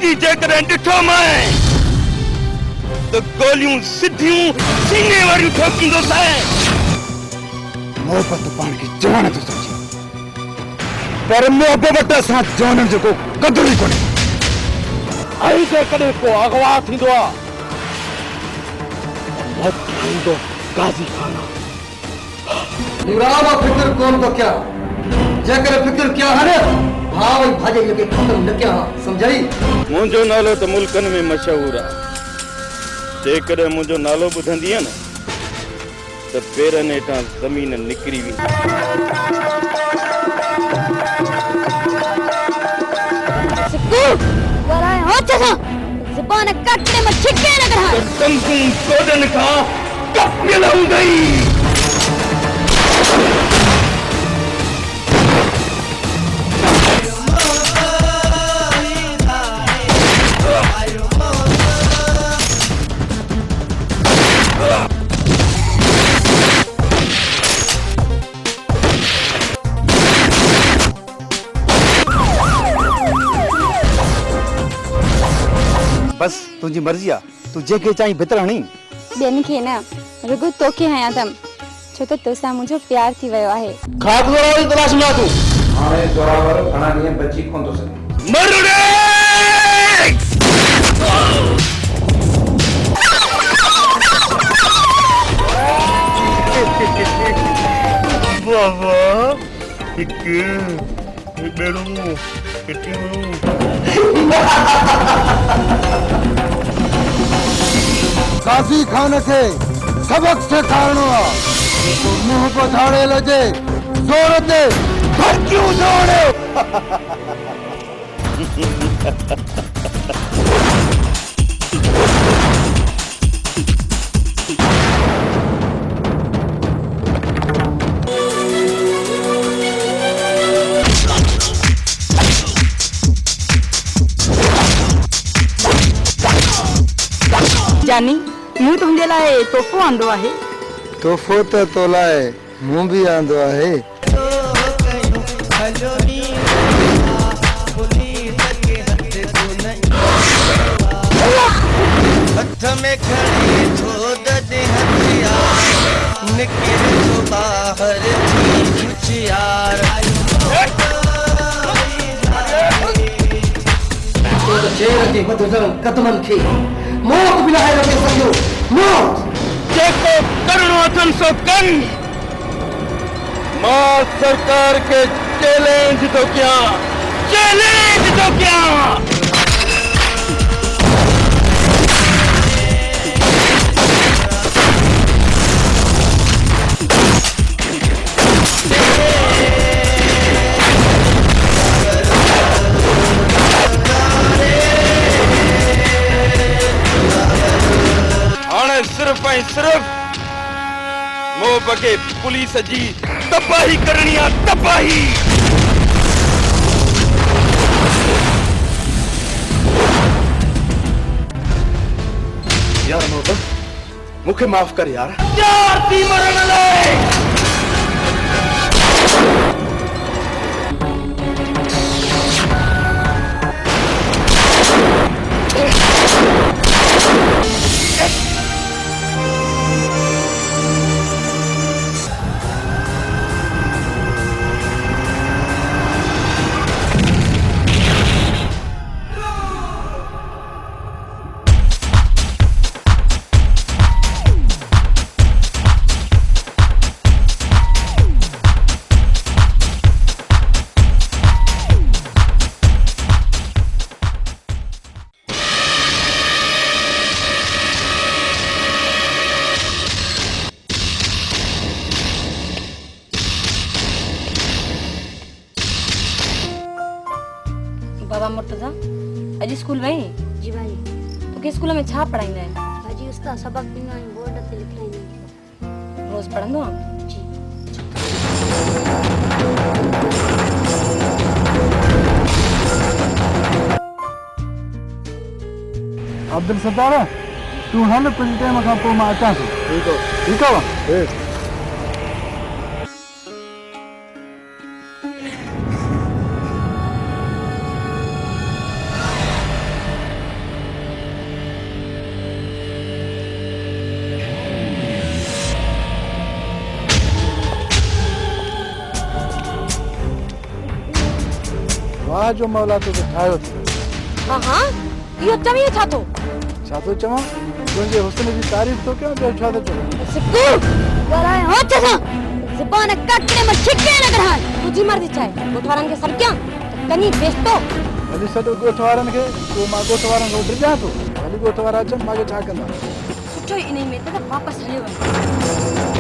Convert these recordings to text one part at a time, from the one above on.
बाकी जेकर ॾिठो मैं तो गोलियूं सिधियूं सीने वारियूं ठोकींदुसि। मोहब्बत पाण खे जवान थो सम्झे, पर मोहब्बत सां जवाननि जो को क़दुरु ई कोन्हे। आई जेकॾहिं को अगवा थींदो आहे मौत ठाहींदो गाज़ी खाना। निराव फिक्र कोन तो क्या जेकर फिक्र क्या है भाव भाजे लगे खत्म न क्या समझाई। मुंहिंजो नालो त मुल्कनि में मशहूर आहे, जेकर मुंहिंजो नालो ॿुधंदीअ न त पेरनि हेठां ज़मीन निकिरी वेंदी। ज़बान कटने में छिके न करा तंगू कोडन खां कपियल हूंदई। बस तुझी मर्जी आ, तू जेके चाहीं भितर हणी। ॿियनि खे न रुगो तोखे हयां अथमि, छो त तोसां मुंहिंजो प्यार थी वियो आहे। खाद वारी तलाश में आ तू। हाणे जोरावर घणा ॾींहं बची कोन थो सघे। मरुड़े बाबा बेड़ू गाज़ी खान खे सबक सेखारणो आहे। मुंह पछाड़े लजे ज़ोर ते भड़कियूं जोड़े। जानी मूं तुंहिंजे लाइ तोहफ़ो आंदो आहे। तोहफ़ो त तो लाइ मूं बि आंदो आहे। हथ में खड़ी धोद दे हथियार निकल तो बाहर थी होशियार। तो शेर के मधुर कदमन खे मौत बिलाए लगे समझो मौत। जेको करणो अथनि सो कनि। मां सरकार के चैलेंज थो कयां, चैलेंज थो कयां। सिर्फ ऐं सिर्फ मोह बगे पुलिस जी तबाही करणी आहे, तबाही। यार मोहब्बत मूंखे माफ़ कर यार। यार थी मरण लाइ बाबा मुर्तजा अॼु स्कूल वई? जी भाई। तोखे स्कूल में छा पढ़ाईंदा आहिनि? भाजी उस्ताद सबक ॾींदा आहिनि, बोर्ड ते लिखाईंदा आहिनि। रोज़ पढ़ंदो आहे? जी। अब्दुल सत्तार तू हल कुछ टाइम खां पोइ मां अचां थो। ठीक आहे। मां जो मौला तो ठाहियो थी हाँ हाँ इहो चवी छा थो छा थो चवां तुंहिंजे हुस्न जी तारीफ़ थो कयां ॿियो छा थो चवां सिक्कू ॻाल्हाए होच सां ज़बान कटने में छिके न कराए तुझी मर्ज़ी चाहे ॻोठवारनि खे सॾ कयां त कनी बेस्तो हली सॾु ॻोठ वारनि खे पोइ मां ॻोठ वारनि खां डिॼां थो हली ॻोठ वारा अचनि मांखे छा कंदा सुठो ई इन में त वापसि हलियो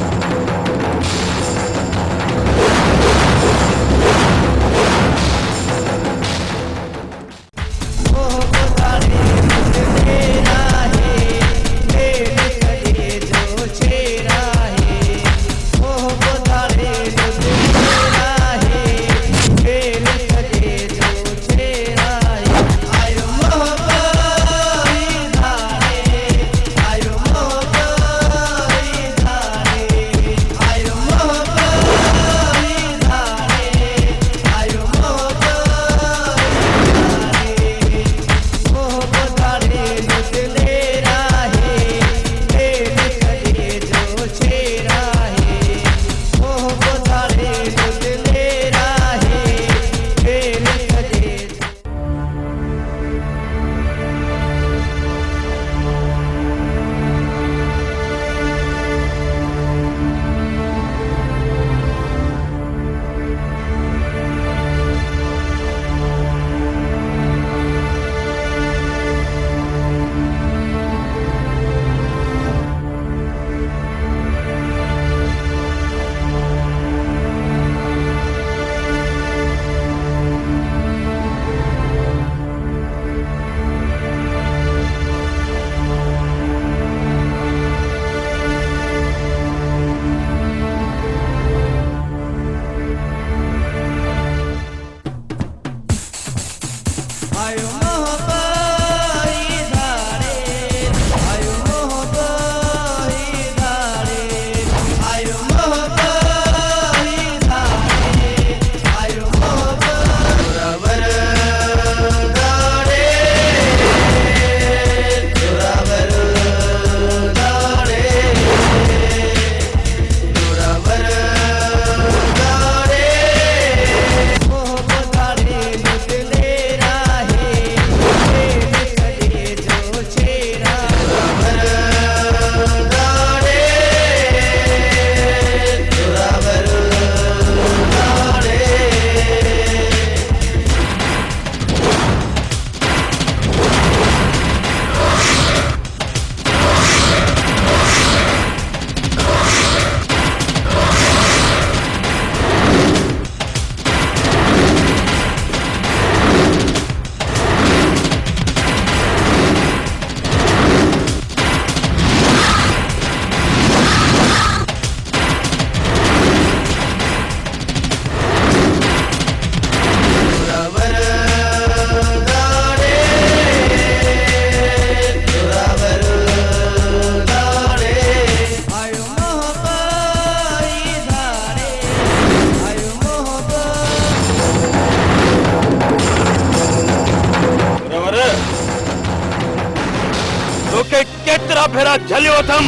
वञे केतिरा भेरा झलियो अथम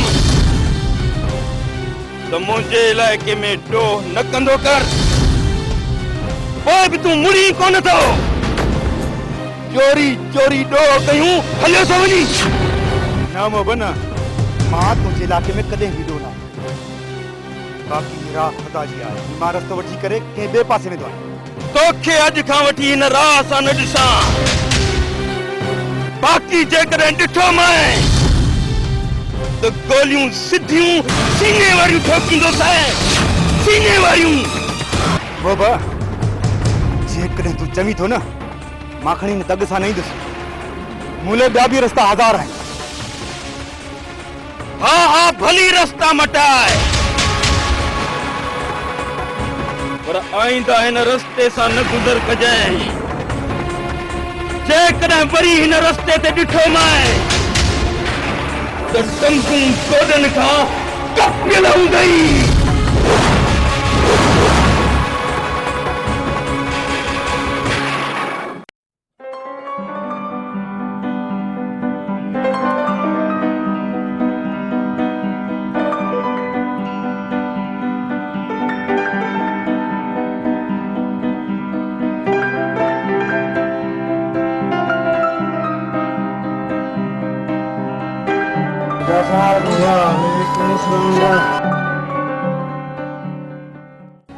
त मुंहिंजे इलाइक़े में डोह न कंदो कर पोइ बि तूं मुड़ी कोन थो चोरी चोरी डोह कयूं हलियो थो वञी न मोबन मां तुंहिंजे इलाइक़े में कॾहिं बि न बाक़ी राह ख़ुदा जी आहे मां रस्तो वठी करे कंहिं ॿिए पासे वेंदो आहियां तोखे अॼु खां वठी हिन राह सां न ॾिसां बाक़ी जेकॾहिं ॾिठो मैं तो गोलियूं सिधियूं सीने वारियूं ठोकींदोसि सीने वारियूं बाबा जेकॾहिं तूं चवीं थो न मां खणी हिन दग सां न ईंदुसि मूले ॿिया बि रस्ता हज़ार आहिनि हा हा भली रस्ता मटाए पर आईंदा हिन रस्ते सां न गुज़र कजांइ जेकॾहिं वरी हिन रस्ते ते ॾिठो मैं त टंगूं गोॾनि खां कपियल हूंदई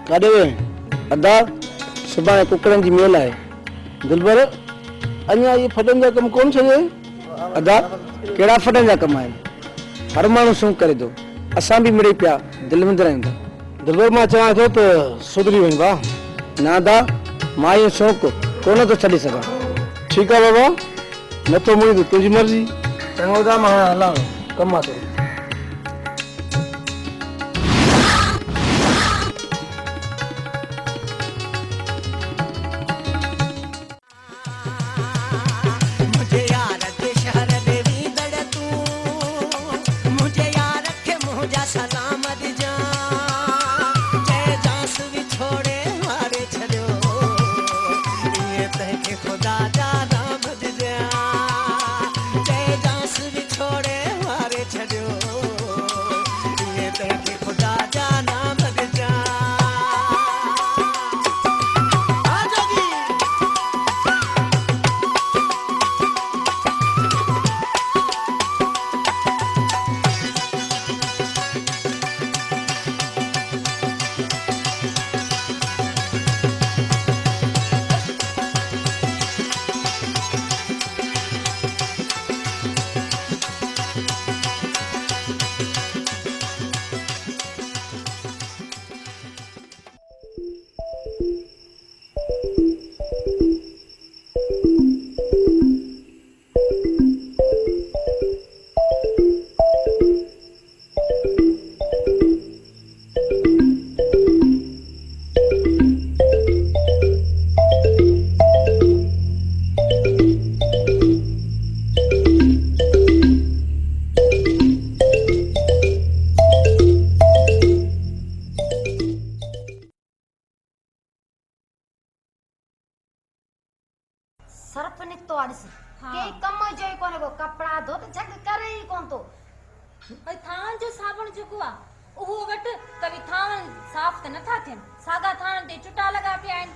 काॾे वे अदा सुभाणे कुकड़नि जी मेल आहे दिलबर अञा इहे फटनि जा कम कोन छॾे अदा कहिड़ा फटनि जा कम आहिनि हर माण्हू शौक़ु करे थो असां बि मिड़ई पिया दिलि में रहूं था दिलबर मां चवां थो त सुधरी वञ भाउ न अदा मां इहो शौक़ु कोन थो छॾे सघां ठीकु आहे बाबा नथो मुड़ी त तुंहिंजी मर्ज़ी चङो था मां हलां कमु आहे मुझे यार के शहर देवी दड़ तू मुझे यार के मोजा सलामत जा जय जास भी छोड़े मारे छड़ो ये तह के खुदा जाना बद जा जय जास भी छोड़े मारे छड़ो ये तह के खुदा जाना बद जा आ जोगी सर्फ निकतो आड़िस के कम जो कोने को कपड़ा धो तो झग करे ही कोन तो भाई थान जो साबुण जेको आ उहो वट कभी थान साफ त नथा थियन सागा थान ते चुटा लगा पिया आहिनि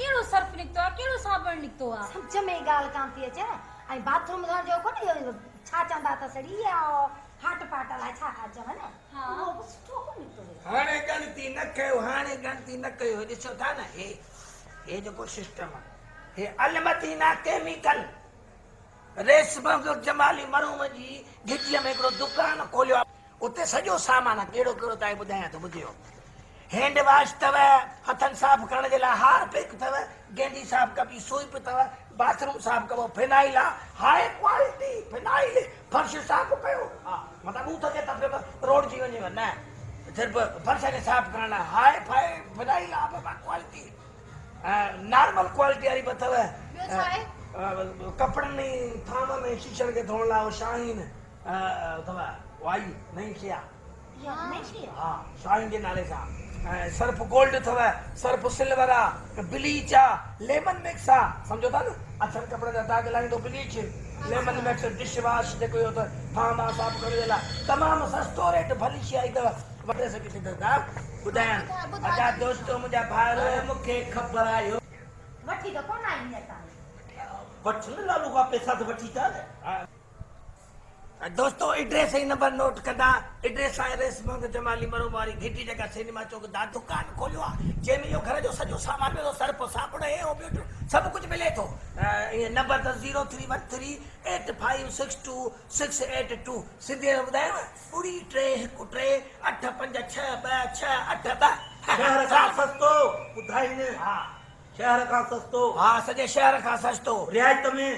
केड़ो सर्फ निकतो आ केड़ो साबुण निकतो आ समझ में गाल कान थी अचे आई बाथरूम धोण जो कोन इहो छा चंदा त सड़ी आ हाट पाट ला छा खा चव न हाँ। उहो सुठो कोन निकतो हाणे गणती न कयो हाणे गणती न कयो ॾिसो था न हे जेको सिस्टम आहे हे अलमदीना केमिकल रेशम जमाली मरूम जी घिटीअ में हिकिड़ो दुकान खोलियो आहे उते सॼो सामान आहे कहिड़ो कहिड़ो तव्हांखे ॿुधायां थो ॿुधियो हैंड वॉश अथव हथनि साफ़ करण जे लाइ हारपिक अथव गेंडी साफ़ कबी सूप अथव बाथरूम साफ़ कबो फिनाइल आहे हाई क्वालिटी फिनाइल फर्श साफ़ कयो हा मतिलबु ॿूथ खे त रोड जी वञेव न सिर्फ़ु फर्श खे साफ़ करण लाइ हाई फाई फिनाइल आहे बाबा क्वालिटी नॉर्मल क्वालिटी वारी बि अथव कपिड़नि में थाम में शीशनि खे धोअण लाइ शाहीन अथव वाई नई शइ आहे हा शाहीन जे नाले सां सर्फ गोल्ड अथव सर्फ सिल्वर आहे ब्लीच आहे लेमन मिक्स आहे सम्झो था न अछनि कपिड़े जा दाग लाहींदो bleach lemon mix dish wash जेको इहो त थाम आहे साफ़ करण जे लाइ तमामु सस्तो रेट भली शइ आई अथव वठे सघी था ॿुधायां अदा दोस्तो मुंहिंजा भाउर मूंखे ख़बर आयो वठी तो कोन आई न ता वठ न लालू का पैसा तो वठी था दोस्तों एड्रेस ही नंबर नोट कंदा एड्रेस आहे रेशम जमाली मरूम वारी घिटी जगह सिनेमा चौक दा दुकान खोलियो आहे जंहिंमें इहो घर जो सॼो सामान मिले थो सर्फ साबुण हे हो ॿियो सभु कुझु मिले थो इहे नंबर त 03138562 सिंधी में ॿुधायांव ॿुड़ी 313856262 शहर खां सस्तो ॿुधाईनि हा शहर खां सस्तो हा सॼे शहर खां सस्तो रियायत में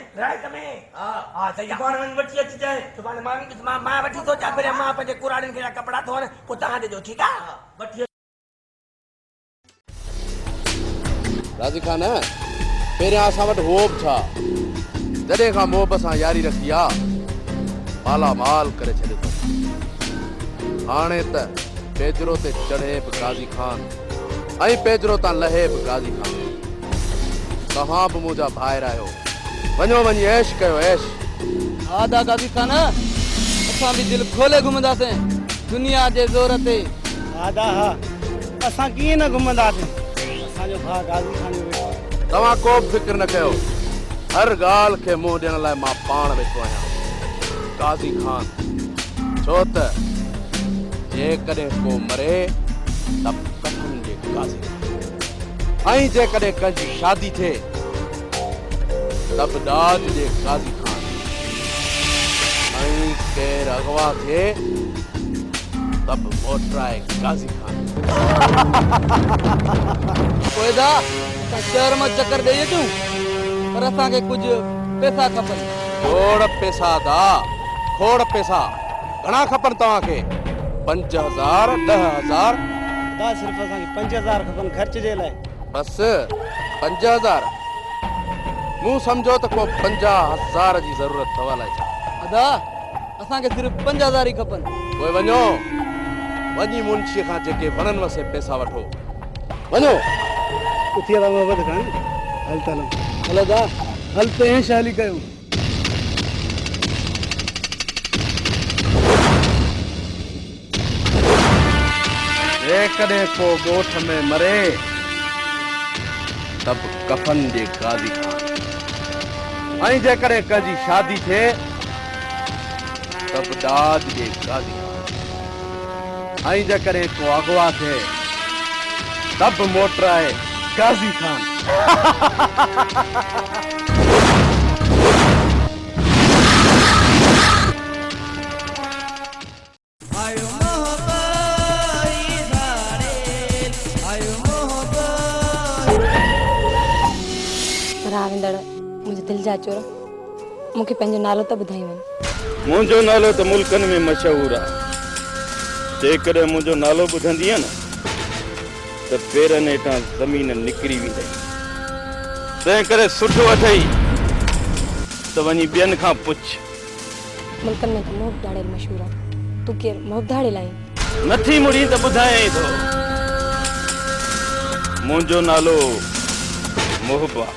हा हा त सुभाणे वञी वठी अचिजांइ सुभाणे मां वठी थो अचां पहिरियों मां पंहिंजे कुराड़ियुनि खे कपिड़ा धोअण पोइ तव्हां ॾिजो ठीकु आहे वठी राज़ी खान पहिरियां असां वटि होब छा जॾहिं खां मोहब सां यारी रखी आहे माला माल करे छॾे थो हाणे त पेजरो ते चढ़े बि गाज़ी खान ऐं पेजरो तां लहे बि गाज़ी खान तव्हां बि मुंहिंजा ॿाहिरि आहियो वञो वञी ऐश कयो ऐश हा दा गाज़ी खान असां बि दिलि खोले घुमंदासीं दुनिया जे ज़ोर ते हा दा हा असां कीअं न घुमंदासीं असांजो भाउ गाज़ी खान वेठो आहे तव्हां को बि फिक्र न कयो हर ॻाल्हि खे मुंहुं ॾियण लाइ मां पाण वेठो आहियां गाज़ी खान छो त जेकॾहिं को मरे तब कफन जे गाज़ी ऐं जेकॾहिं कंहिंजी शादी थिए तब दाद जे गाज़ी खान ऐं केर अगवा थिए तब मोटराए गाज़ी खान। कोयदा शहर में चक्कर ॾेई अचूं पर असांखे कुझु पैसा खपनि। खोड़ पैसा दा खोड़ पैसा घणा खपनि तव्हांखे? 5000 10,000? दा सिर्फ़ असांखे 5000 खपनि ख़र्च जे लाइ। बस 5000? मूं सम्झो त को 50,000 जी ज़रूरत अथव अलाए छा। अदा असांखे सिर्फ़ 5000 ई खपनि। पोइ वञो वञी मुंशीअ खां जेके वणनि वसे पैसा वठो वञो। उथी था मोहबत खान हल तलम हलो दा हल पे ऐं शाली कयूं। जेकॾहिं को ॻोठ में मरे तब कफन जे गाज़ी खान ऐं जेकॾहिं कंहिंजी शादी थिए तब दाद जे गाज़ी खान ऐं जेकॾहिं को अगवा थिए तब मोटराए गाज़ी खान। राविंदड़ मुंहिंजे दिलि जा चोर मूंखे पंहिंजो नालो त ॿुधाई वञ। मुंहिंजो नालो त मुल्कनि में मशहूरु आहे। जेकॾहिं मुंहिंजो नालो ॿुधंदीअ न त पेरनि हेठां ज़मीन निकिरी वेंदई। तंहिं करे सुठो अथई त वञी ॿियनि खां पुछ। मुल्कनि में त मोह धाड़ेल मशहूरु आहे। तूं केरु मोह धाड़ेल आहीं? नथी मुड़ी त ॿुधायई थो। मुंहिंजो नालो मोहबा।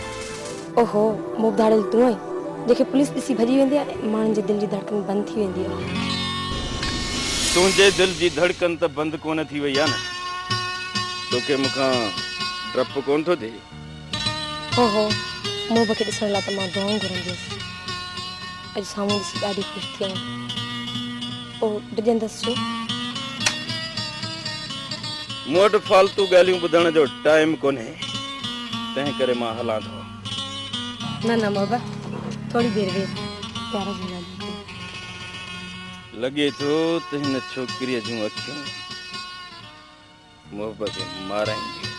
ओहो मोह धाड़ेल तूं आहीं जेके पुलिस ॾिसी भॼी वेंदी आहे ऐं माण्हुनि जी दिलि जी धड़कन बंदि थी वेंदी आहे। तुंहिंजे दिलि जी धड़कन त बंदि कोन थी वई आहे न। तोखे मूंखां डपु कोन थो थिए? ओहो मोह खे ॾिसण लाइ त मां दुआऊं घुरंदी हुअसि। अॼु साम्हूं ॾिसी ॾाढी ख़ुशि थी आहियां। पोइ डिॼंदसि छो? मूं वटि फालतू ॻाल्हियूं ॿुधण जो टाइम कोन्हे। तंहिं करे मां हलां थो। न न मोहबा थोड़ी देर वेह प्यारा झूला लॻे थो त हिन छोकिरीअ जूं अखियूं मोहबत खे माराईंदियूं।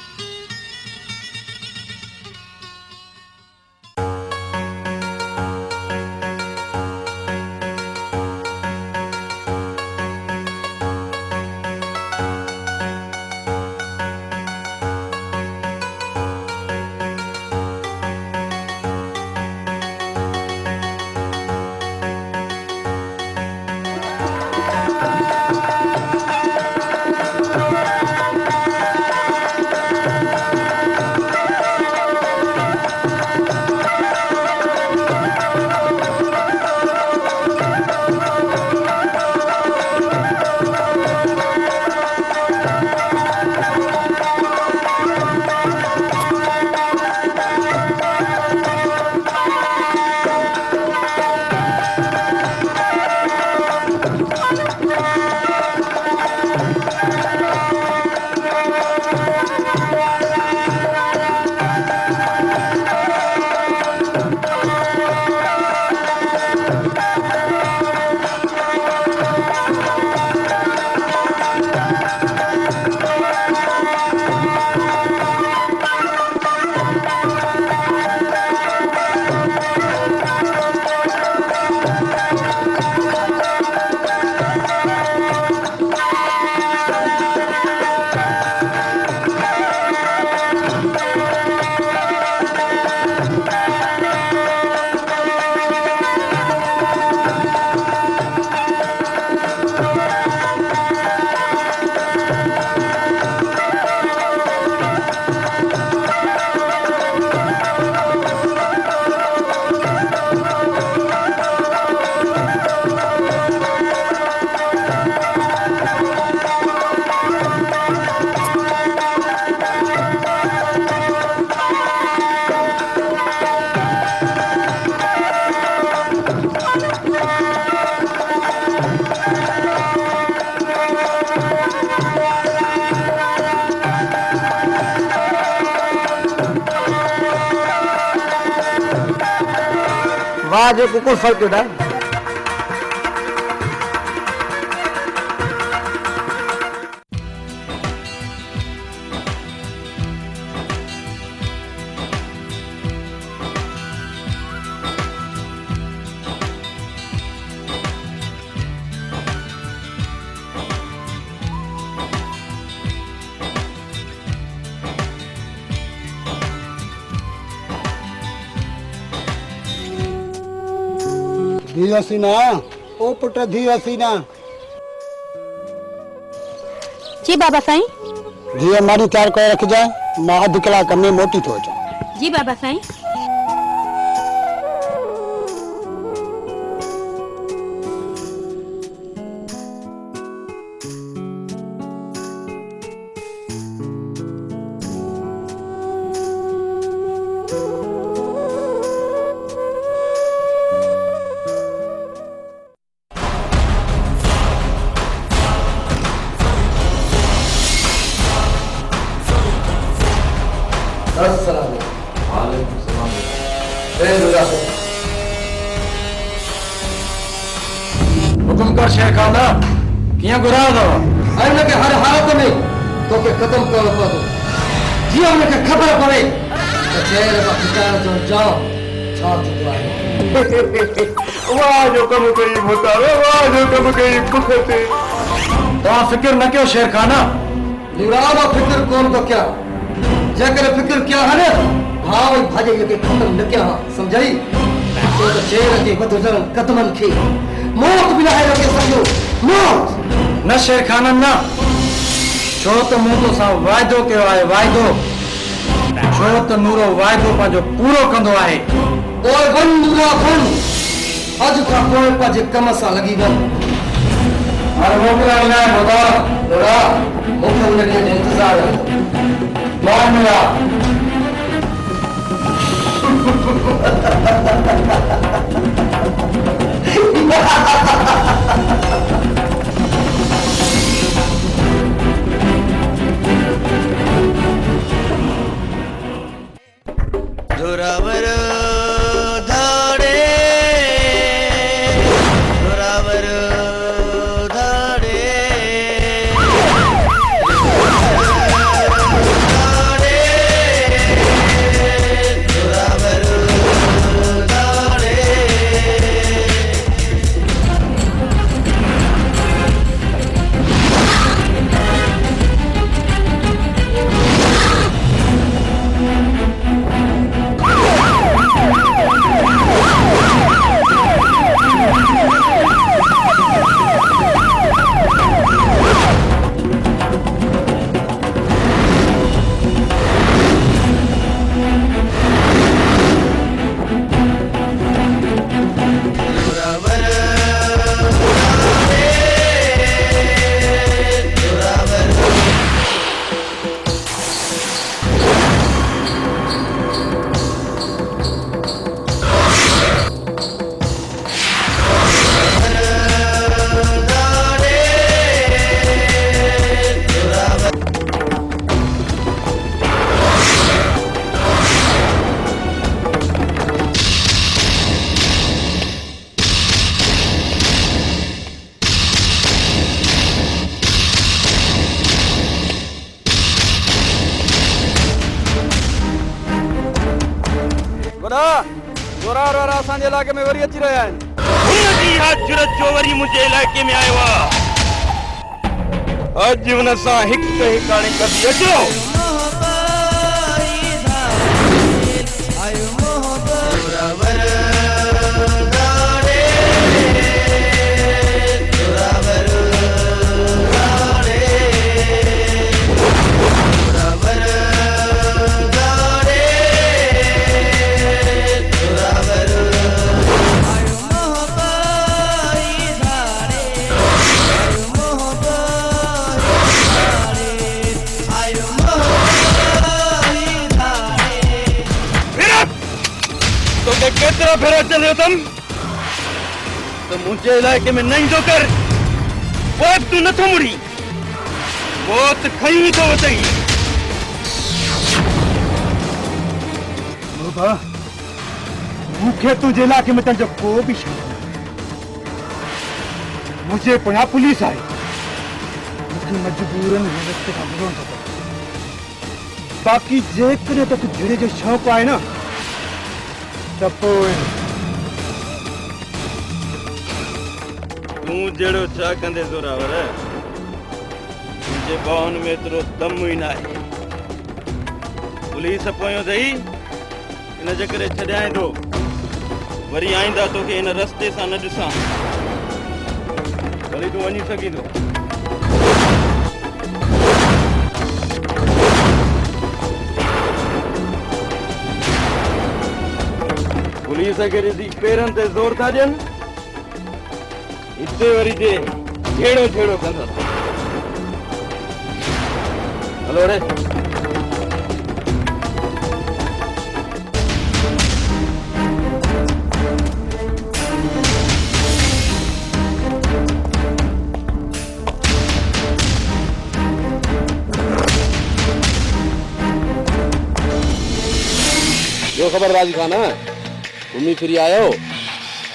वाह जो कुकुर फर्क था धी हसीना ओ पुट धी हसीना जी बाबा साईं। धी हमारी तैयार कर रख जाए मां अध कलाक में मोटी तो जाए। जी बाबा साईं। हुकुम कर शेर खान किया गुरा दो अरे के हर हालत में तो के खत्म कर पड़ो जियो में के खबर पड़े तो जेल का ठिकाना जो जाओ छा चुका है। वाह जो कम कई मुतारे वाह जो कम कई बुखते तो फिक्र न क्यों शेर खाना निराला फिक्र कौन तो क्या जकर फिक्र क्या है ना भाव भाजे ये खत्म न क्या समझाई तो जेल के बदल कदमन की मौत बिना है के समझो मौत न शेर खान न छो तो मुंह तो सा वायदो कयो आहे वायदो छो तो नूरो वायदो पंहिंजो पूरो कंदो आहे ओए वन नूरा वन अज का कोई पाजे कम सा लगी वन और मोकला ना बता नूरा मुखम लगे इंतजार है मान मेरा जोरावर धाड़े जोरावर धाड़े जोरावर धाड़े जोरार वारा असांजे इलाके में वरी अची रहिया आहिनि हुनजी हाजरत जो वरी मुंहिंजे इलाइक़े में आयो आहे अॼु हुन सां हिकु हिकाणी कबी अचो केतिरा भेरा चलियो तुम तो मुंहिंजे इलाइक़े में न ईंदो कर पोइ तूं नथो मुड़ी मौत खई थो अथई बाबा मूंखे तुंहिंजे इलाइक़े में तुंहिंजो को बि शक न मुझे पुणिया पुलिस आहे मूंखे मजबूरन हिन रस्ते खां गुज़रणो थो पए बाक़ी जेकॾहिं तोखे जहिड़े जो शौक़ु आहे न त पोइ तूं जहिड़ो छा कंदे ज़ोरावर तुंहिंजे ॿाहुनि में एतिरो दम ई न आहे पुलिस पोयों अथई इन जे करे छॾाए थो वरी आईंदा तोखे इन रस्ते सां न ॾिसां वरी तूं वञी सघीं थो पुलिस खे ॾिसी पेरनि ते ज़ोर था ॾियनि हिते वरी जे छेड़ो छेड़ो कंदा हलो रे जो ख़बर राजी खान घुमी फिरी आयो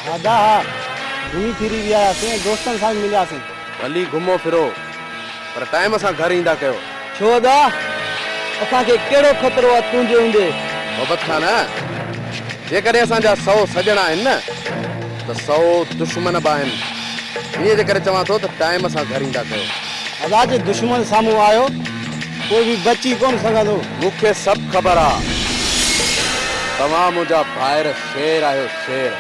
दादा घुमी फिरी वियासीं दोस्तनि सां मिलियासीं भली घुमो फिरो पर टाइम सां घर ईंदा कयो छो दा असांखे कहिड़ो ख़तरो आहे तुंहिंजे हूंदे मोहब्बत खान जेकॾहिं असांजा 100 सॼणा आहिनि न त 100 दुश्मन बि आहिनि इन जे करे चवां थो त टाइम सां घर ईंदा कयो दादा जे दुश्मन साम्हूं आयो कोई बि बची कोन सघंदो मूंखे सभु ख़बर आहे तव्हां मुंहिंजा भाइर शेर आहियो शेर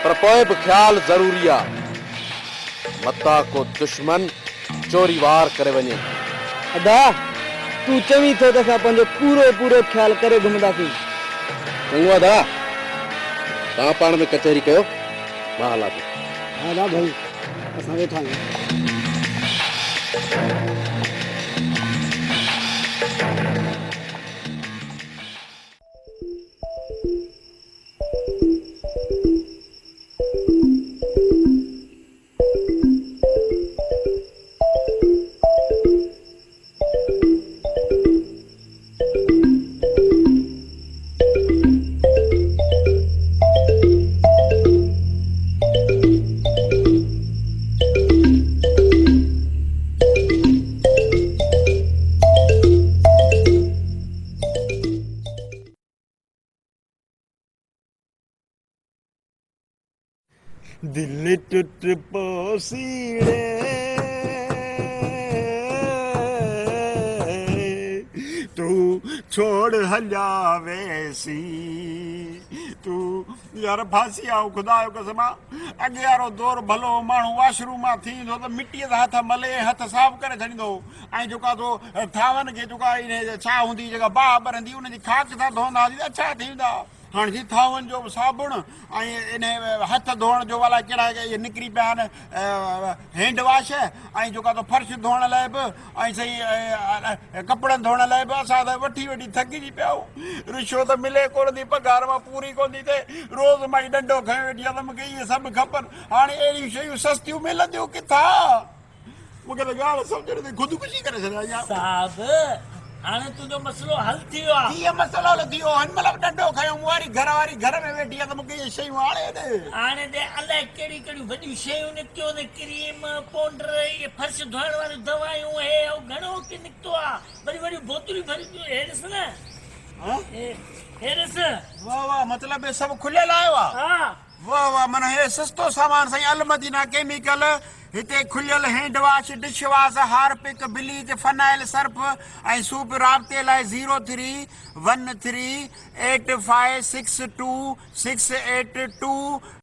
पर पोइ बि ख़्यालु ज़रूरी आहे मता को दुश्मन चोरी वार करे वञे अदा तूं चवीं थो त असां पंहिंजो पूरो ख़्यालु करे घुमंदासीं चङो अदा तव्हां पाण में कचहरी कयो मां हलां थो हा दा भाई असां वेठा आहियूं दिल टूट पोसीड़े तू छोड़ हलिया वैसी तू यार फांसी आओ खुदा जो कसम अॻे वारो दौर भलो माण्हू वॉशरूम मां थींदो त मिटीअ सां हथ मले हथ साफ़ करे छॾींदो ऐं जेका तो थावनि खे जेका छा हूंदी जेका बाह ॿरंदी उनजी खाक सां धोईंदा हुआसीं त छा थींदा हाँ जी थावन जो साबुण इन हथ धोण जो वाला कड़ा निकरी पिया हैंड वॉश जो तो फर्श धोण लाइ बि सही कपड़न धोण लाइ बि असां त वठी थकिजी पिया रिश्वत मिले कोन थी पगार मां पूरी कोन थी थिए रोज़ मां डंडो खयो वेठी आहे त मूंखे इहे सभु खपनि हाणे अहिड़ियूं शयूं सस्तियूं मिलंदियूं किथां मूंखे त ॻाल्हि सम्झ नथी ख़ुदकुशी करे छॾिया हाणे तुंहिंजो मसलो हल थी वियो आहे कीअं मसलो हल थी वियो हिन महिल डंडो खयो मूं वारी घर में वेठी आहे त मूंखे इहे शयूं हाणे ते अलाए कहिड़ियूं कहिड़ियूं वॾियूं शयूं निकितियूं आहिनि क्रीम पाउडर इहे फर्श धोइण वारियूं दवायूं हे घणो की निकितो आहे वरी वॾियूं बोतलूं भरियूं हे ॾिस न हे ॾिस वाह वाह मतिलब हे सभु खुलियल आयो आहे हा वाह वाह माना हे सस्तो सामान साईं अलमदीना केमिकल हिते खुलियल hand wash dish wash Harpic bleach phenyl Surf ऐं सूप राब्ते लाइ 03138562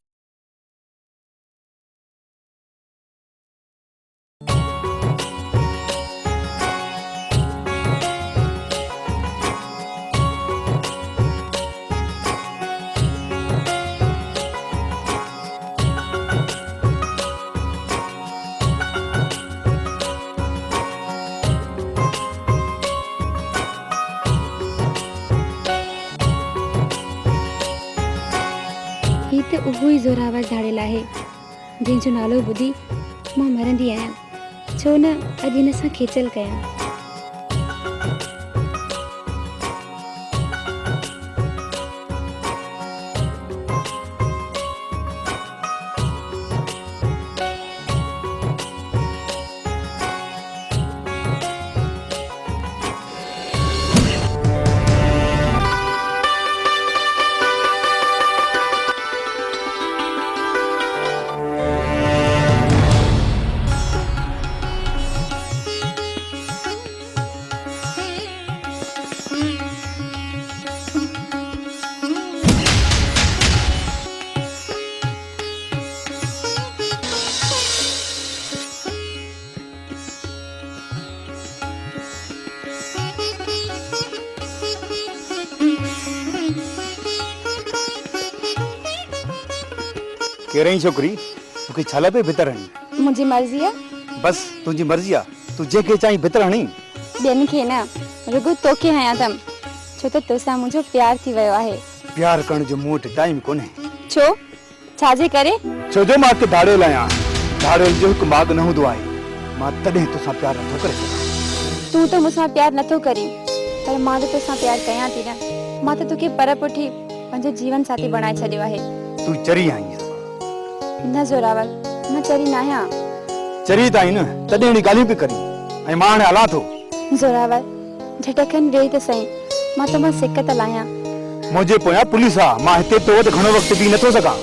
त उहो ई ज़ोरावर झाड़ियल आहे जंहिंजो नालो ॿुधी मां मरंदी आहियां छो न अॼु हिन सां खेचल कयां केरई छोकरी तोखे छा पे भितर हणी? मुंहिंजी मर्ज़ी आहे। बस तुंहिंजी मर्ज़ी आहे, तूं जेके चाहीं भितर हणी। ॿियनि खे न, रुगो तोखे हयां अथमि, छो त तोसां मुंहिंजो प्यार थी वियो आहे। प्यार करण जो मूं वटि टाइम कोन्हे। छो? छाजे करे? छो जो मां हिकु धाड़ियल आहियां, धाड़ियल जो हिकु माॻ न हूंदो आहे। मां तॾहिं तोसां प्यार नथो करे सघां। तूं त मूंसां प्यार नथो करीं, पर मां त तोसां प्यार कयां थी न। मां त तोखे पर पुठी पंहिंजो जीवन साथी बणाए छॾियो आहे। तूं चरी आहीं। न ज़ोरावर, मां चरी न आहियां। चरी त आई न, तॾहिं अहिड़ी ॻाल्हियूं पई करी, ऐं मां हाणे हलां थो। ज़ोरावर, झटकनि ॾेई त सही, मां तो मां सिक त लाहियां। मुंहिंजे पोयां पुलिस आहे, मां हिते तो वटि घणो वक़्तु बीह नथो सघां।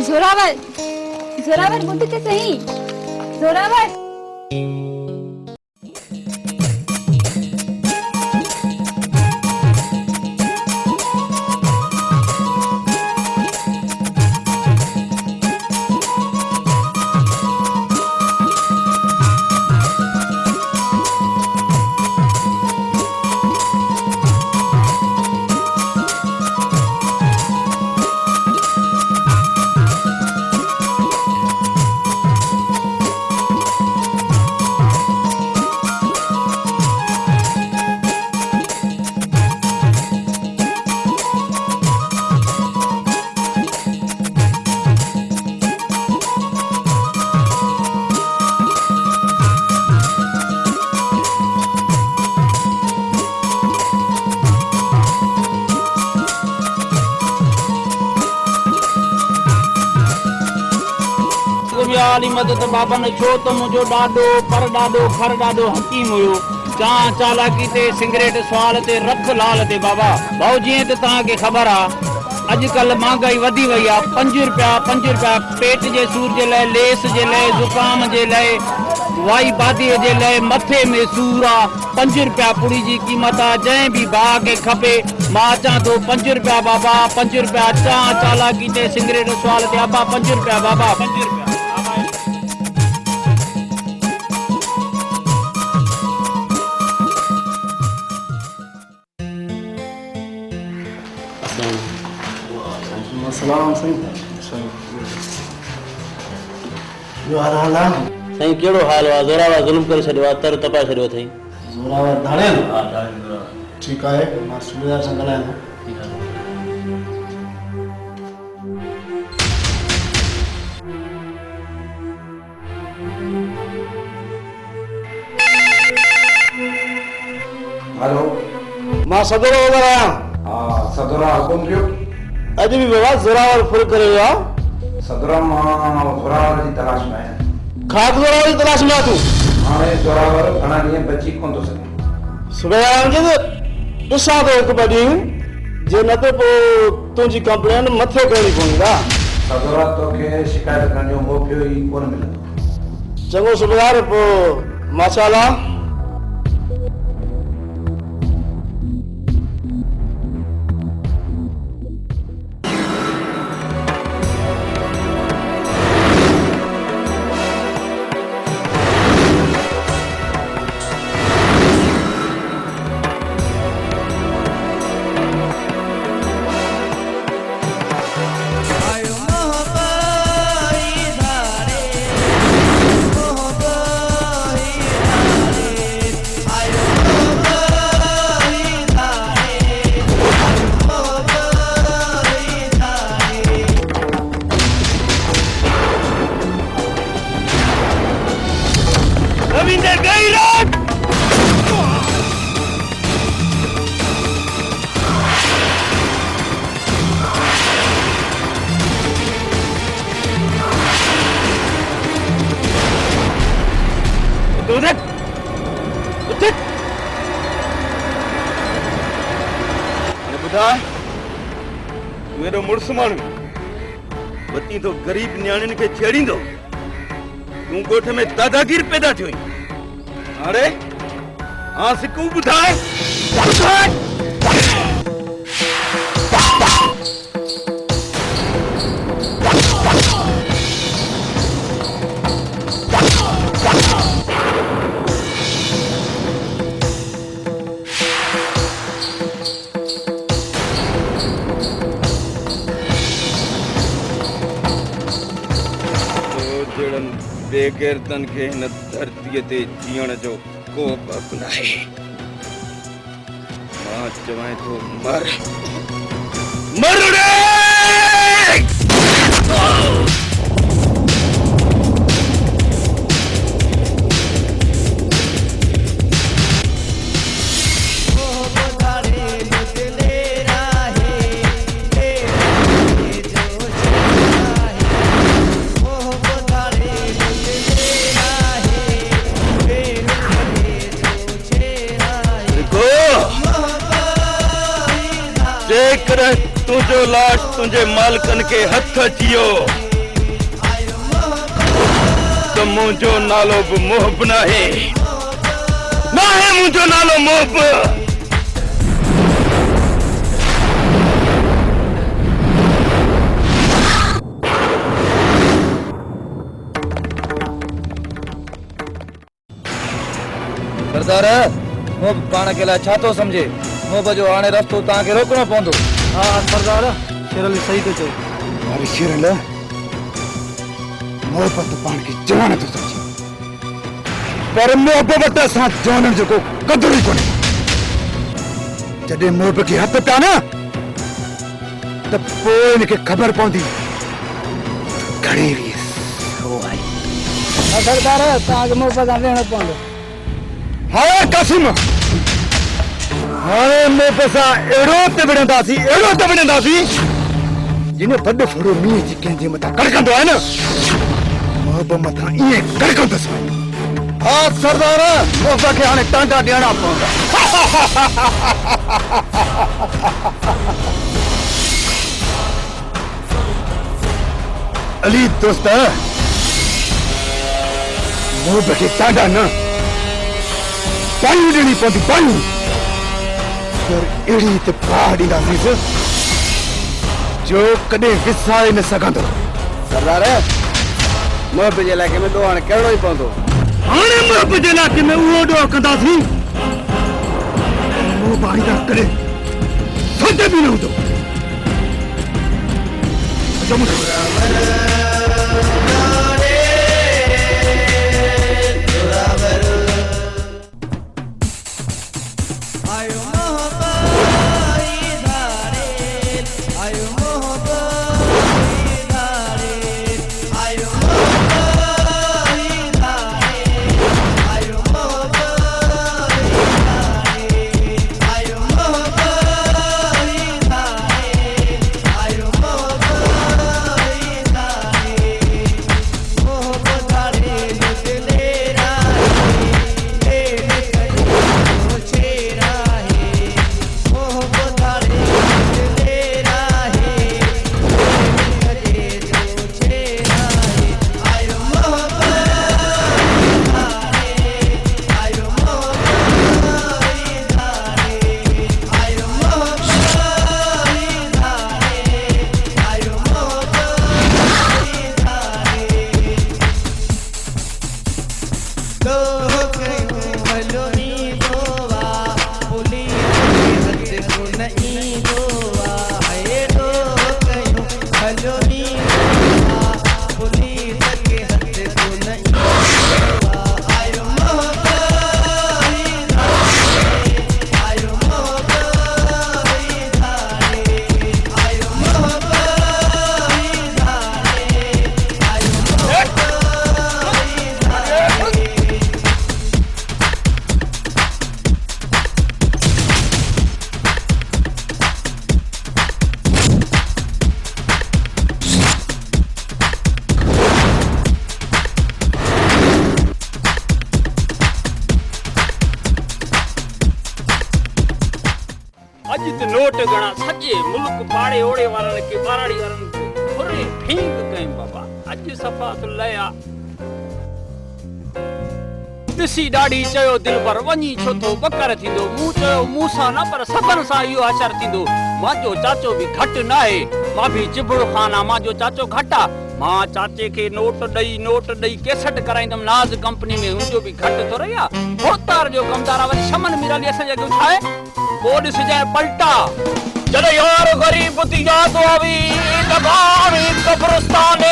ज़ोरावर, ज़ोरावर ॿुध त सही। ज़ोरावर, वाली मदद बाबा ने छो तो मुझो डाडो पर डाडो खर डाडो हकीम हुयो चाह चालाकी ते सिगरेट सवाल ते रख लाल ते बाबा भाऊ जी तो ता के खबर आ अजकल महंगाई वधी वई आ 5 रुपया पेट जे सूर जे ले लेस जे ले जुकाम जे ले वाई बादी जे ले मथे में सूर आ 5 रुपया पुड़ी जी कीमत आ जै भी भाग के खपे मां चा तो 5 रुपया बाबा 5 रुपया चाह चालाकी ते सिगरेट सवाल ते अबा 5 रुपया बाबा 5 रुपया सलाम साईं। जो हाल आहे साईं केड़ो हाल वा ज़ोरावर ज़ुल्म करे छॾियो तर तपाए छॾियो अथई ज़ोरावर धाड़ियल ठीकु आहे मां सूबेदार सां ॻाल्हायां हेलो मां सदरो ॻाल्हायां हाँ सदरा हुकुम कयो अॼु बि बाबा ज़ोरावर फुल करे वियो आहे सदरा मां ज़ोरावर जी तलाश में आहियां खाक ज़ोरावर जी तलाश में आहे तूं हाणे ज़ोरावर घणा ॾींहं बची कोन थो सघे सूबेदार जे ॾिसां थो हिकु ॿ ॾींहं जे न त पोइ तुंहिंजी कंप्लेन मथे करणी पवंदी सदरा तोखे शिकायत करण जो मौक़ो ई कोन मिलंदो चङो सूबेदार पोइ माशाअल्लाह मेरो मुड़स माण्हू वती तो गरीब न्याणियुनि खे छेड़ींदो तूं ॻोठ में दादागीर पैदा थियो हाणे हाँ सिकू ॿुधाए जहिड़नि बेग़ैरतनि खे हिन धरतीअ ते जीअण जो को हक़ नाहे। मां चवां थो मर मर रे। तुझो लाश तुझे मालिकनि खे हथ अचियो त मुंहिंजो नालो बि मोहब नाहे मुंहिंजो नालो मोहब। सरदार मोहब पाण खे लाइ छा थो सम्झे? मोहब जो हाणे रस्तो तव्हांखे रोकणो पवंदो। हाँ सरदार शेरल सही तो चो। अरे शेरल मोहब्बत पाण खे जवान थो सम्झे पर मोहब्बत सां जवाननि जो को क़दुरु ई कोन्हे। जॾहिं मोहब खे हथ पिया न त पोइ हिनखे ख़बर पवंदी घणी हो आई। सरदार तव्हांखे मोहब्बत सां वेहणो पवंदो। हाँ कासिम हाणे मोहब्बत सां अहिड़ो त विढ़ंदासीं जिन वॾो थोरो मींहं जी कंहिंजे मथां कड़कंदो आहे न मोहब्बत मथां ईअं कड़कंदुसि। हाँ सरदार मोहब्बत खे हाणे टांका ॾियणा पवंदा। अली दोस्त मोहब्बत खे टांका न पाणी ॾियणी पवंदी पाणी पर अहिड़ी त बाहि ॾींदासीं जो कॾहिं विसारे न सघंदो। सरदार मोहब जे इलाइक़े में ॾोहण कहिड़ो ई पवंदो। हाणे मोहब जे इलाइक़े में उहो ॾोह कंदासीं उहो बाहींदा करे सच बि न हूंदो। नोट गणा सजे मुल्क पाड़े ओड़े वारन के बाराड़ी वारन पूरे फींग कई बाबा अज सफा तो लया दिसी डाडी चयो दिल पर वनी छो तो बकर थींदो मु चयो मूसा ना पर सबन सा यो अशर थींदो माजो चाचो भी घट ना है मां भी चिबड़ खाना माजो चाचो घटा मां चाचे के नोट दई केसट कराइंदम नाज कंपनी में उनजो भी घट तो रहा होतार जो कमदारा वर शमन मिराली असा जगो छाए बोड सजाए पलटा जद यार गरीब ती याद आवी दबावी कब्रिस्तान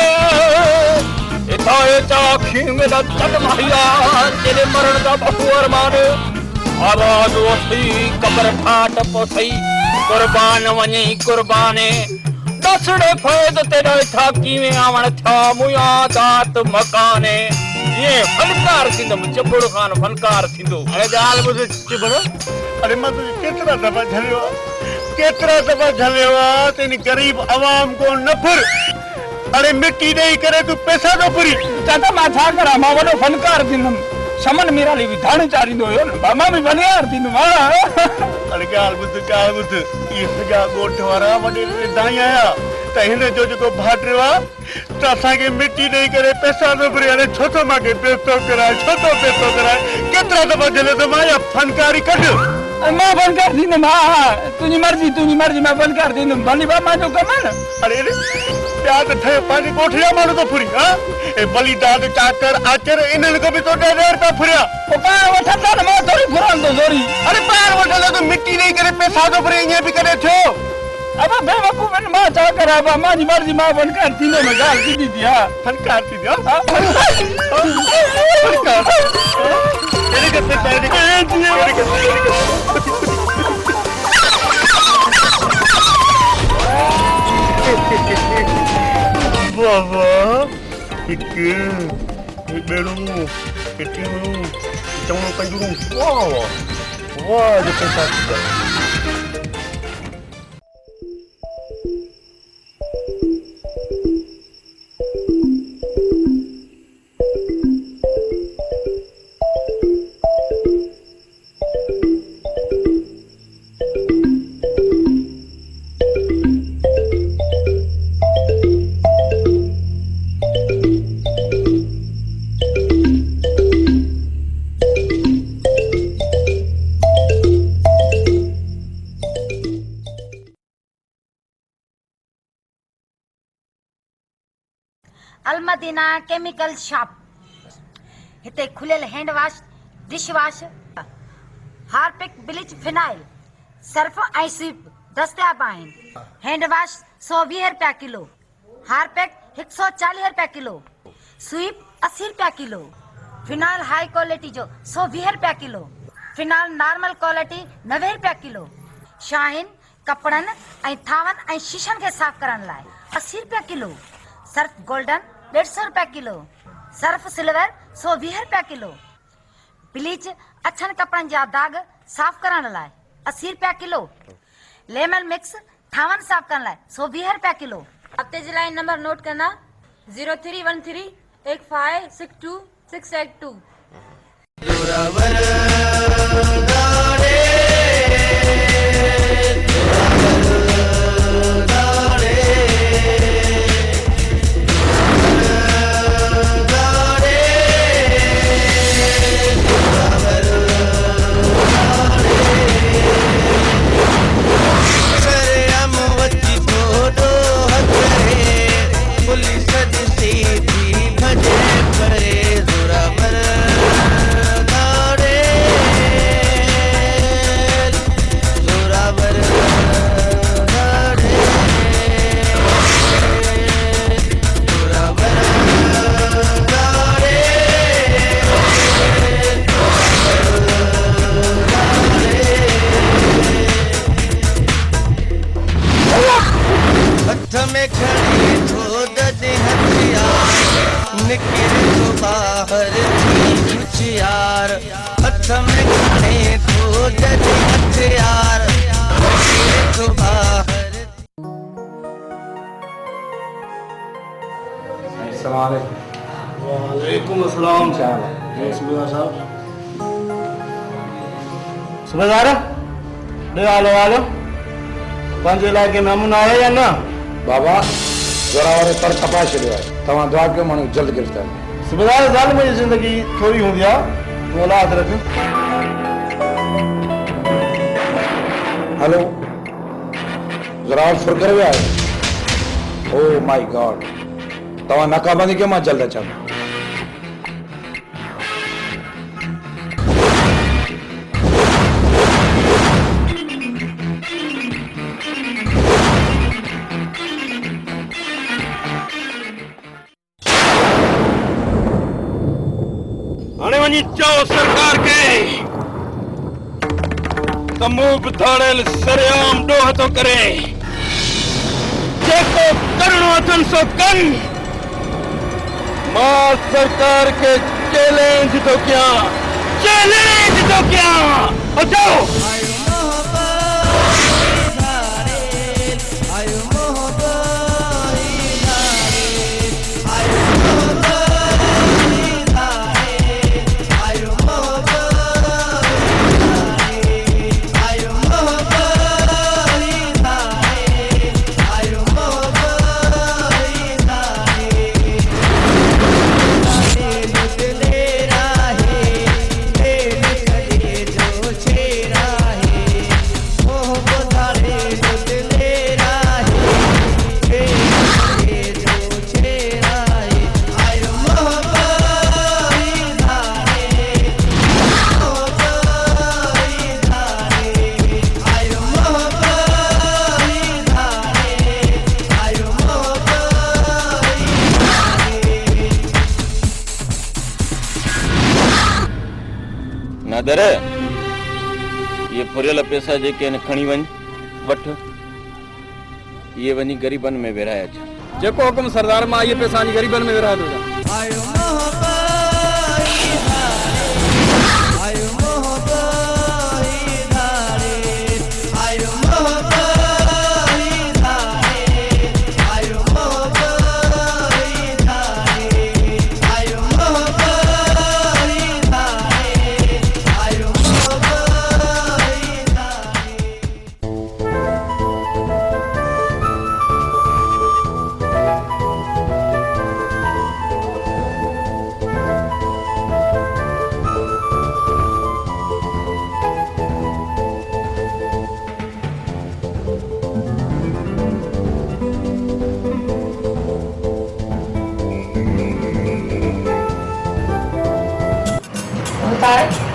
इथा चाखी मेरा तन माहिया तेरे मरण का बहु अरमान आवाज उठी कब्र ठाट पोथई कुर्बान वनी कुर्बाने दसड़े फैद तेरा था कीवें आवण था मुया दात मकाने ये फनकार थींदम चबड़ खान फनकार थींदो अरे ॻाल्हि ॿुध चिबड़ अरे मां तुंहिंजी केतिरा दफ़ा झलियो आहे त इन ग़रीब आवाम को न फुर अरे मिट्टी ॾेई करे तूं पैसा थो फुरी चाचा मां छा करा मां वॾो फनकार थींदम समन मेरा लिए भी धाणी चारींदो हुयो न मां भी फनकार थींदुम अरे ॻाल्हि ॿुध इहे सॼा ॻोठ वारा वॾे दाई आया त हिन जो जेको भाटियो आहे त असांखे मिट्टी ॾेई करे पैसा थो फुरे हाणे छो थो मूंखे पैसो कराए केतिरा दफ़ा झलियो त मां इहा फनकारी कढ मां फनकार थींदुम तुंहिंजी मर्ज़ी मां फनकार थींदुम भली बा मां जो कम आहे न अरे ॿिया त ठहे पंहिंजे ॻोठ जा माण्हू थो फुरी हा ए बली दाद चाकर आचर इन्हनि खां बि तो 10,000 रुपया फुरिया पोइ पाण वठंदा न मां थोरी फुरंदो ज़ोरी अरे पाण वठंदा त मिट्टी ॾेई करे पैसा थो फुरे ईअं बि कॾहिं थियो अब बेवकूफ़ आहिनि मां छा करा बा मुंहिंजी मर्ज़ी मां फनकार थींदो न ॻाल्हि सिधी थी हा फनकार थींदी आहे बाबा हिकु ॿेड़ू हिकिड़ो चवणो कंजूं वाह जो पैसा अलमदीना केमिकल शॉप हिते खुलियल hand wash dish wash Harpic bleach phenyl Surf ऐं सीप दस्तियाब आहिनि हैंड वॉश 120 रुपया किलो हार्पिक 140 रुपया किलो स्वीप 80 रुपया किलो फिनाइल हाई क्वालिटी जो 120 रुपया किलो फिनाइल नॉर्मल क्वालिटी 90 रुपया किलो शाहीन कपड़नि ऐं थावनि ऐं शीशनि खे साफ़ करण लाइ 80 रुपया किलो सर्फ गोल्डन 150 रुपया किलो सर्फ सिल्वर 120 रुपया किलो ब्लीच अछनि कपड़नि जा दाग साफ़ करण लाइ 80 रुपया किलो लेमन मिक्स थावनि साफ़ करण लाइ 120 रुपया किलो हफ़्ते जे लाइ नंबर नोट करना 0313 8562 682 वालेकुम अस्सलाम सुबेदार साहब सुबेदार हालो पंहिंजे इलाइक़े में अमन आहे या न बाबा जोरावर पर कपाए छॾियो आहे तव्हां दुआ कयो माण्हू जल्द गिरफ़्तार सुबेदार ज़ालिम जी ज़िंदगी थोरी हूंदी आहे तूं औलाद रख हेलो जोरावर फुरकर विया आहे ओ माय गॉड तव्हां नाकाबंदी कयो मां जल्द अचां वञी चओ सरकार खे त मूं बि धाड़ियल सरेआम ॾोह थो करे, जेको करणो अथनि सो कनि। मां सरकार खे चैलेंज थो कयां, चैलेंज थो कयां। अचो नादर, ये फुरियल पैसा जेके आहिनि खणी वञ, वठ, ये वञी ग़रीबनि में विराए अच। जेको हुकुम सरदार, मां इहे पैसा ग़रीबनि में विराए थो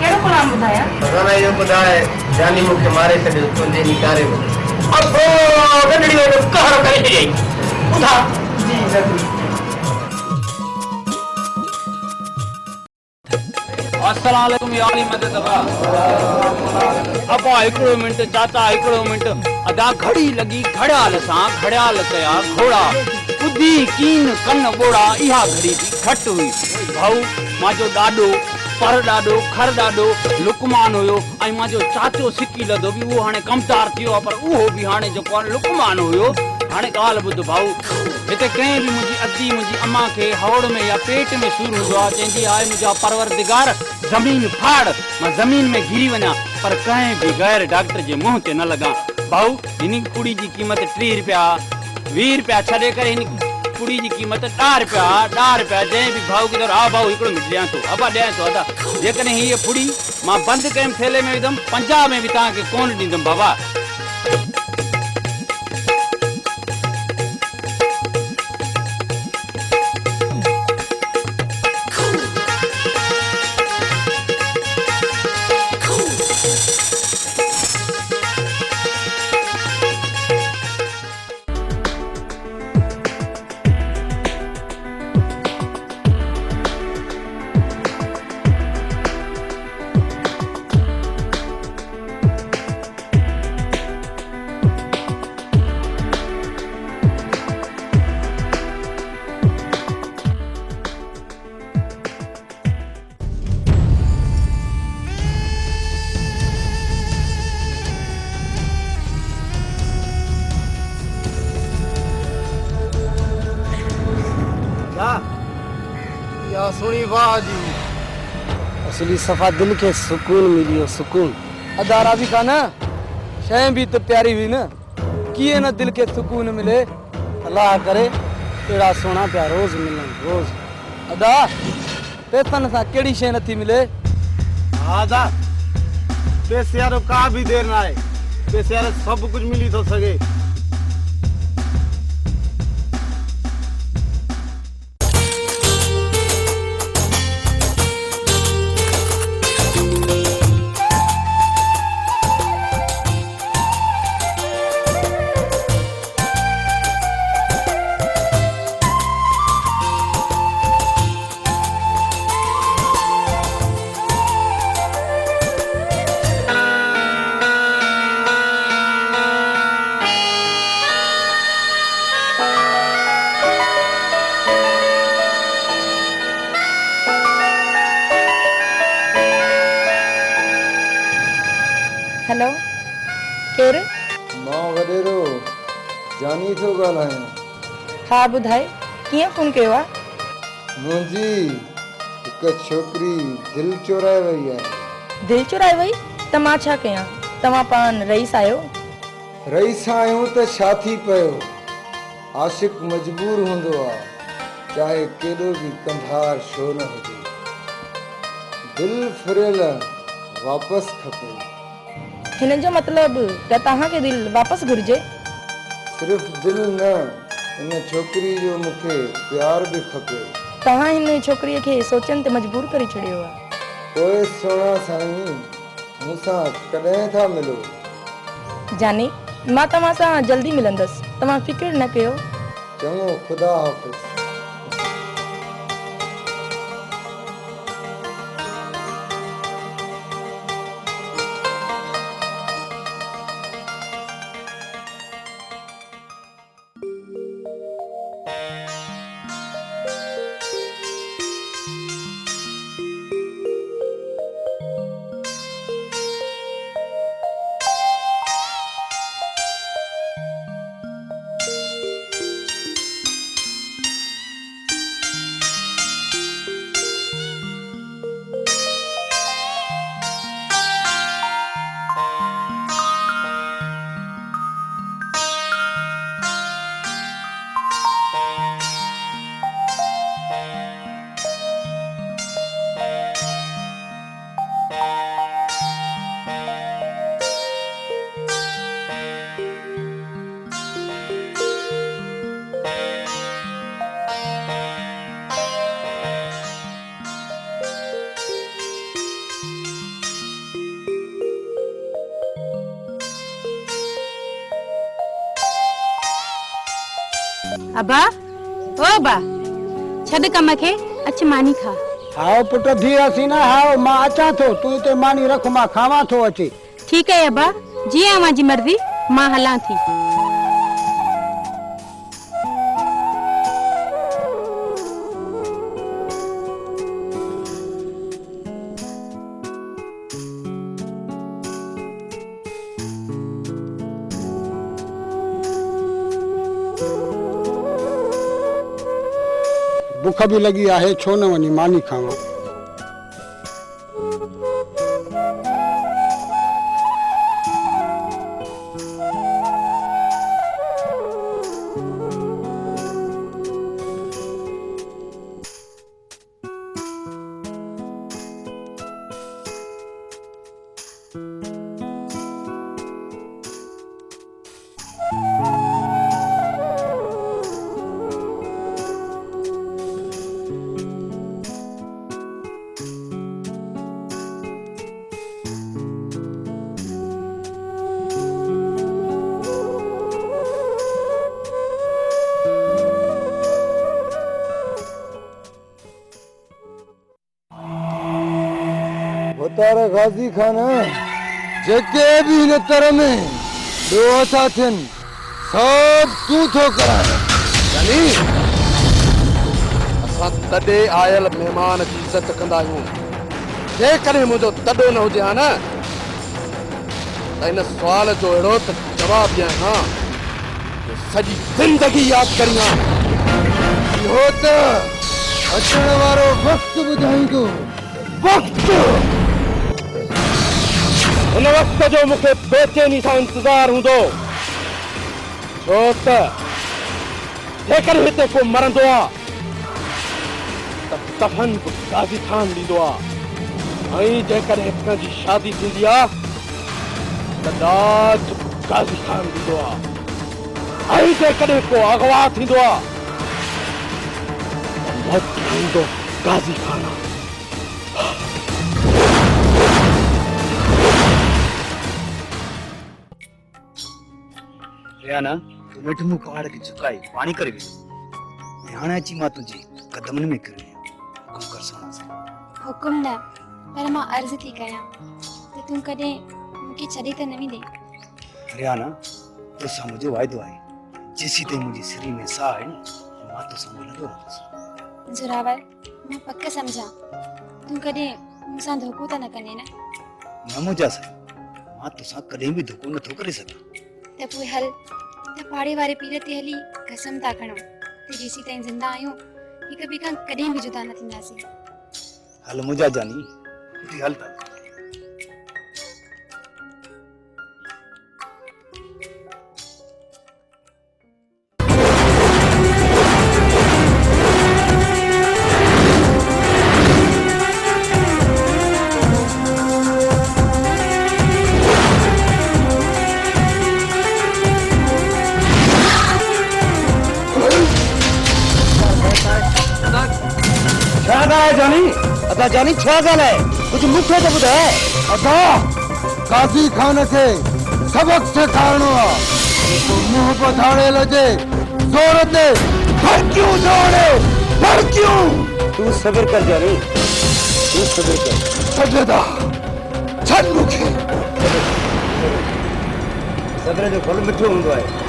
कहिड़ो कलाम ॿुधाया? भॻवान इहो ॿुधाए जानी मूंखे मारे छॾियो तुंहिंजे निकारे में। अस्सलाम वालेकुम यानी मदद अबा हिकिड़ो मिंट चाचा, हिकिड़ो मिंट। अदा घड़ी लगी घड़ियाल सां घड़ियाल कया घोड़ा, ॿुधी कीन कन ॿोड़ा, इहा घड़ी बि घटि हुई। भाऊ मांजो ॾाॾो पर ॾाॾो खर ॾाॾो लुकमान हुयो, ऐं मुंहिंजो चाचो सिकी लधो बि उहो हाणे कमदार थियो आहे, पर उहो बि हाणे जेको आहे लुकमान हुयो। हाणे ॻाल्हि ॿुध भाऊ, हिते कंहिं बि मुंहिंजी अदी मुंहिंजी अम्मा खे हवड़ में या पेट में सूर हूंदो आहे, चवंदी आहे मुंहिंजा परवरदिगार ज़मीन फाड़, मां ज़मीन में घिरी वञा, पर कंहिं बि गैर डॉक्टर जे मुंहं ते न लॻां। भाऊ हिन कुड़ी जी क़ीमत 30 रुपया 20 रुपया छॾे करे हिन कुड़ी जी क़ीमत 10 रुपया। जंहिं बि भाऊ खे हा भाऊ हिकिड़ो मिंट ॾियां थो, अबा ॾियां थो अदा, जेकॾहिं हीअ पुड़ी मां बंदि कयमि थेले में विधमि, 50 में बि तव्हांखे कोन ॾींदुमि बाबा। सुणी वाह जी, असली सफ़ा दिल खे सुकून मिलियो, सुकून। अदारा बि कान, शइ बि त प्यारी हुई न, कीअं न दिल खे सुकून मिले। अलाह करे अहिड़ा सोना पिया रोज़ मिलनि, रोज़। अदा पैसनि सां कहिड़ी शइ नथी मिले? हा अदा, पैसे वारो का बि देर न आहे, पैसे वारो सभु कुझु मिली थो सघे। केरु? मां वडेरो जानी थो ॻाल्हायां। हा ॿुधाए, कीअं फोन कयो आहे? मुंहिंजी हिकु छोकिरी दिलि चोराए वई आहे। दिलि चुराए वई? त मां छा कयां? तव्हां पाण रईस आहियो? रईस आहियूं त छा थी पियो? आशिक मजबूर हूंदो आहे, चाहे केॾो बि कंधार छो न हुजे। दिलि फुरियल वापसि खपे। हिन जो मतिलबु त तव्हांखे दिलि वापसि घुरिजे? सिर्फ़ु दिलि न, इन छोकिरी जो मूंखे प्यार बि खपे। तव्हां हिन छोकिरीअ खे सोचनि ते मजबूर करे छॾियो आहे। पोइ सोना साईं, मूंसां कॾहिं था मिलो? जानी, मां तव्हां सां जल्दी मिलंदसि, तव्हां फिक्र न कयो। चङो, ख़ुदा हाफ़िज़। अबा, ओ अबा, छॾ कम खे, अच मानी खा। हाओ पुट थी असी ना, हाओ मां अचां थो, तूं हिते मानी रख, मां खावां थो अचे। ठीक है अबा, जीअं अव्हांजी मर्ज़ी, मां हलां थी। बुख भी लगी आहे, छो न वञी मानी खावां। तारा गाजी खाना जेके भी हिन तर में ॿियो हथा थियनि सब तूं थो कराए। यानी असां तॾे आयल महिमान जी इज़त कंदा आहियूं। जेकॾहिं मुंहिंजो तॾो न हुजे हा न त हिन सुवाल जो अहिड़ो त जवाब ॾियां हा जो सॼी ज़िंदगी यादि करी हा। इहो त अचण वारो वक़्तु ॿुधाईंदो। वक़्तु हिन वक़्त जो मूंखे बेचैनी सां इंतज़ार हूंदो, छो त जेकॾहिं हिते को मरंदो आहे त दफ़न बि गाज़ी खान ॾींदो आहे, ऐं जेकॾहिं कंहिंजी शादी थींदी आहे त ॾाज गाज़ी खान ॾींदो आहे, ऐं जेकॾहिं को अगवा थींदो आहे त मौत ॾींदो गाज़ी खान। ना तू वेठ मुंह कवाड़ के झुकाई पानी करे वे हाणे अची मां तुझे कदमन में करे हुकुम कर सोना से। हुकुम न, पर मां अर्ज़ थी कयां त तूं कॾहिं मूंखे छॾे त न वेंदे। रियाना तोसां मुंहिंजो वाइदो आहे, जेसी ताईं मुंहिंजी सिरी में साह आहे मां तोसां मिलंदो रहंदुसि। जोरावर, मां पक सम्झां तूं कॾहिं मूंसां धोखो त न कंदे न? न मुंहिंजा साईं, मां तोसां कॾहिं बि धोखो नथो करे सघां। त पोइ हल त पाड़े वारे पीर ते हली कसम था खणो त जेसीं ताईं ज़िंदा आहियूं हिक ॿिए खां कॾहिं बि जुदा न थींदासीं। हल मुंहिंजा जानी उथी हल था। अदा जानी छा ॻाल्हि आहे कुझु मूंखे त ॿुधाए। अदा काज़ी खान खे सबक सेखारणो आहे। मुंहुं पधाड़े लजे ज़ोर ते फड़कियूं जोड़े फड़कियूं। तूं सब्र कर जानी, तूं सब्र कर। सजदा छॾ मूंखे। सब्र जो फल मिठो हूंदो आहे।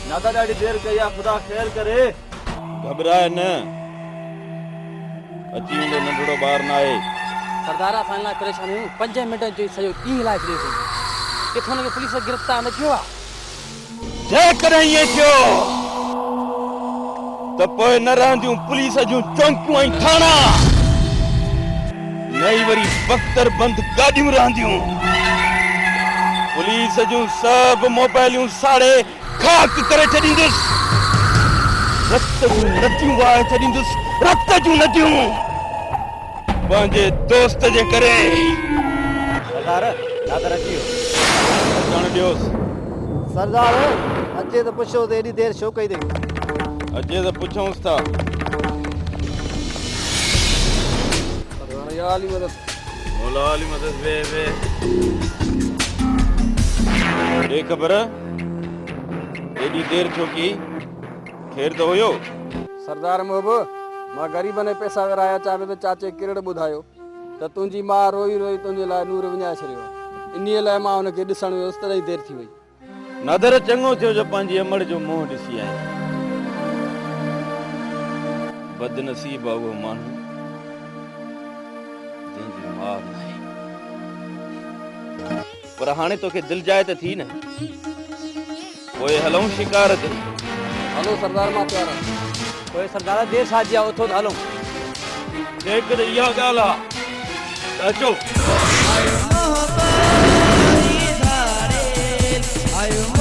नादा ॾाढी देर कई आहे, ख़ुदा ख़ैर करे। घबराए न, अची वेंदो नंढड़ो ॿार न आहे। सरदार असां लाइ परेशान आहियूं, 5 मिंटनि जो सॼो ॾींहुं लाइ छॾियोसीं, किथां न पुलिस गिरफ़्तार न थियो आहे। जेकॾहिं ईअं थियो त पोइ न रहंदियूं पुलिस जूं चौंकियूं ऐं थाणा, न ई वरी बख्तर बंदि गाॾियूं रहंदियूं। पुलिस जूं सभु मोबाइलियूं साड़े खाक करे छॾींदुसि, रक्त जूं नदियूं वहाए छॾींदुसि, रक्त जूं नदियूं पंहिंजे दोस्त जे करे। सरदार नादर अची वियो। अचण ॾियोसि। सरदार अचे त पुछो त एॾी देर छो कई अथई? अचे त पुछूंसि था। मौला अली मदद वे वे ख़बर एॾी देर छो की? खेर त हुयो। सरदार मोहबो मां ग़रीबनि पैसा विराया चाहे त चाचे किरड़ ॿुधायो त तुंहिंजी माउ रोई रोई तुंहिंजे लाइ नूर विञाए छॾियो, इन्हीअ लाइ मां हुनखे ॾिसण वियुसि, तॾहिं देरि थी वई। नादर चङो थियो जो पंहिंजी अमड़ जो मुंहुं ॾिसी आया। बदनसीब आहे उहो माण्हू जंहिंजी माउ न आहे। पर हाणे तोखे दिलि जाए त थी न, पोइ हलूं शिकार ते। हलो सरदार मां तयार आहियां। पोइ सरदार देर सां जी उथो त हलूं। जेकॾहिं इहा ॻाल्हि आहे त अचो। आयो